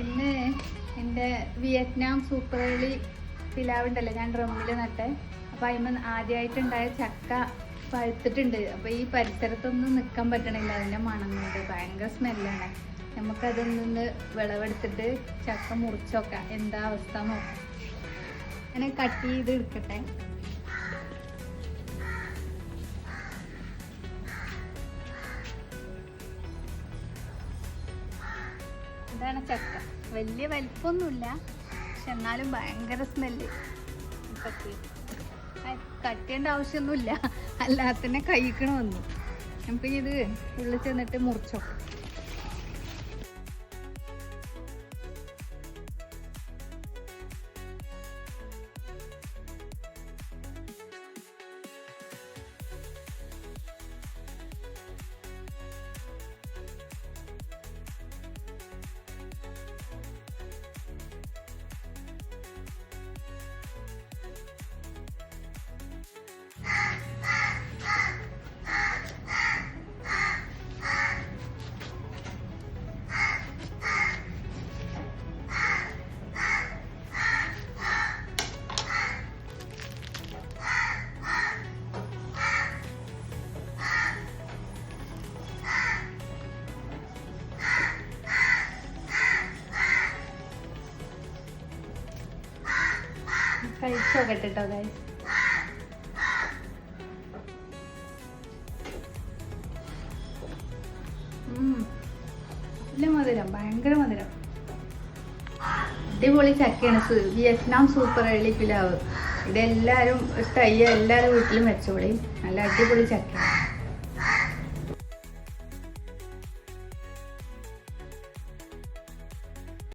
ഇന്ന് എൻ്റെ Vietnam super early പിലാവുണ്ടല്ലോ ഞാൻ ഡ്രമ്മിൽ നട്ടെ. അപ്പോൾ അതിന് ആദ്യമായിട്ടുണ്ടായ ചക്ക പഴുത്തിട്ടുണ്ട്. അപ്പോൾ ഈ പരിസരത്തൊന്നും നിൽക്കാൻ പറ്റണില്ല, അതിൻ്റെ മണം കൊണ്ട് ഭയങ്കര സ്മെല്ലാണ്. നമുക്കതിൽ നിന്ന് വിളവെടുത്തിട്ട് ചക്ക മുറിച്ചോക്കാം, എന്താ അവസ്ഥ നോക്കാം. അങ്ങനെ കട്ട് ചെയ്ത് എടുക്കട്ടെ. ഇതാണ് ചക്ക. വലിയ വലിപ്പമൊന്നുമില്ല, പക്ഷെ എന്നാലും ഭയങ്കര സ്മെല്ല്. കട്ട് ചെയ്യേണ്ട ആവശ്യമൊന്നുമില്ല, അല്ലാതെ തന്നെ കഴിക്കണ വന്നു. നമുക്ക് ഇത് ഉള്ളിൽ ചെന്നിട്ട് മുറിച്ചോ. കഴിച്ചോക്കട്ടെ കേട്ടോ ഗൈസ്. നല്ല മധുരം, ഭയങ്കര മധുരം. അടിപൊളി ചക്കയാണ്. വിയറ്റ്നാം സൂപ്പർ എർലി പിലാവ്. ഇതെല്ലാവരും ഇഷ്ടമായി, എല്ലാവരും വീട്ടിലും വെച്ചോളി. നല്ല അടിപൊളി ചക്കയാണ്.